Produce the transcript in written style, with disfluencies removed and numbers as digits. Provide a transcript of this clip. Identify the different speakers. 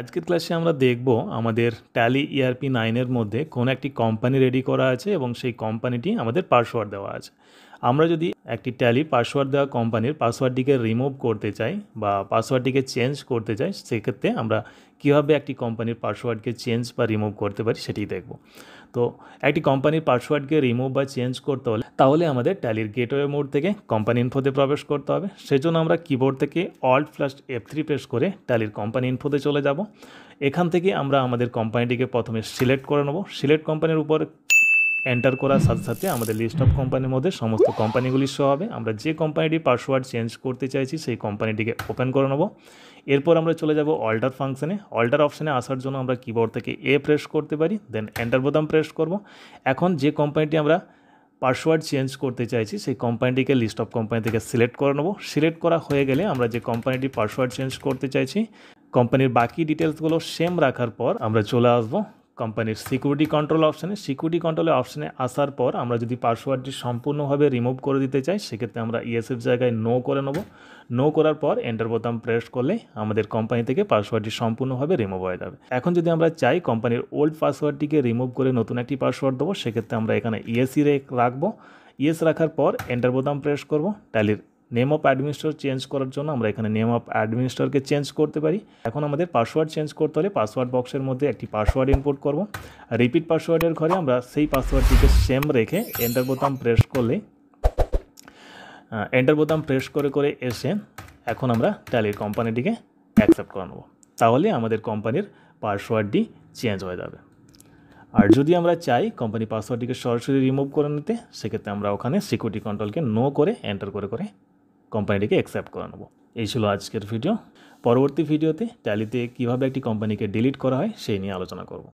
Speaker 1: আজকের ক্লাসে আমরা দেখব আমাদের ট্যালি ইআরপি 9 এর মধ্যে কোন একটি কোম্পানি রেডি করা আছে এবং সেই কোম্পানিটি আমাদের পাসওয়ার্ড দেওয়া আছে। আমরা যদি একটি ট্যালি পাসওয়ার্ড দেওয়া কোম্পানির পাসওয়ার্ডটিকে রিমুভ করতে চাই বা পাসওয়ার্ডটিকে চেঞ্জ করতে চাই, সেক্ষেত্রে আমরা কীভাবে একটি কোম্পানির পাসওয়ার্ডকে চেঞ্জ বা রিমুভ করতে পারি সেটি দেখব। তো একটি কোম্পানির পাসওয়ার্ডকে রিমুভ বা চেঞ্জ করতে হলে তাহলে আমাদের ট্যালির গেটওয়ে মোড থেকে কোম্পানি ইনফোতে প্রবেশ করতে হবে। সেজন্য আমরা কিবোর্ড থেকে Alt+F3 প্রেস করে ট্যালির কোম্পানি ইনফোতে চলে যাব। এখান থেকে আমরা আমাদের কোম্পানিটিকে প্রথমে সিলেক্ট করে নেব। সিলেক্ট কোম্পানির উপর এন্টার করার সাথে সাথে আমাদের লিস্ট অফ কোম্পানির মধ্যে সমস্ত কোম্পানিগুলি শো হবে। আমরা যে কোম্পানিটির পাসওয়ার্ড চেঞ্জ করতে চাইছি সেই কোম্পানিটিকে ওপেন করে নেব। এরপর আমরা চলে যাব অল্টার ফাংশনে। অল্টার অপশানে আসার জন্য আমরা কিবোর্ড থেকে এ প্রেস করতে পারি, দেন এন্টার বোতাম প্রেস করব। এখন যে কোম্পানিটি আমরা পাসওয়ার্ড চেঞ্জ করতে চাইছি সেই কোম্পানিটিকে লিস্ট অফ কোম্পানি থেকে সিলেক্ট করে নেব। সিলেক্ট করা হয়ে গেলে আমরা যে কোম্পানিটির পাসওয়ার্ড চেঞ্জ করতে চাইছি কোম্পানির বাকি ডিটেলসগুলো সেম রাখার পর আমরা চলে আসবো কোম্পানির সিকিউরিটি কন্ট্রোল অপশানে। সিকিউরিটি কন্ট্রোলের অপশানে আসার পর আমরা যদি পাসওয়ার্ডটি সম্পূর্ণভাবে রিমুভ করে দিতে চাই সেক্ষেত্রে আমরা ইয়েসের জায়গায় নো করে নেব। নো করার পর এন্টার বোতাম প্রেস করলে আমাদের কোম্পানি থেকে পাসওয়ার্ডটি সম্পূর্ণভাবে রিমুভ হয়ে যাবে। এখন যদি আমরা চাই কোম্পানির ওল্ড পাসওয়ার্ডটিকে রিমুভ করে নতুন একটি পাসওয়ার্ড দেবো, সেক্ষেত্রে আমরা এখানে ইয়েসই রাখবো। ইয়েস রাখার পর এন্টার বোতাম প্রেস করব। ট্যালির নেম অফ অ্যাডমিনিস্ট্রেটর চেঞ্জ করার জন্য আমরা এখানে নেম অফ অ্যাডমিনিস্ট্রেটরকে চেঞ্জ করতে পারি। এখন আমাদের পাসওয়ার্ড চেঞ্জ করতে হলে পাসওয়ার্ড বক্সের মধ্যে একটি পাসওয়ার্ড ইনপুট করব। রিপিট পাসওয়ার্ডের ঘরে আমরা সেই পাসওয়ার্ডটিকে সেম রেখে এন্টার বোতাম প্রেস করলে এন্টার বোতাম প্রেস করে এসে এখন আমরা ট্যালির কোম্পানিটিকে অ্যাকসেপ্ট করে নেব। তাহলে আমাদের কোম্পানির পাসওয়ার্ডটি চেঞ্জ হয়ে যাবে। আর যদি আমরা চাই কোম্পানি পাসওয়ার্ডটিকে সরাসরি রিমুভ করে নিতে, সেক্ষেত্রে আমরা ওখানে সিকিউরিটি কন্ট্রোলকে নো করে এন্টার করে কোম্পানিটিকে অ্যাকসেপ্ট করে নেব। এই ছিল আজকের ভিডিও। পরবর্তী ভিডিওতে ট্যালিতে কীভাবে একটি কোম্পানিকে ডিলিট করা হয় সেই নিয়ে আলোচনা করব।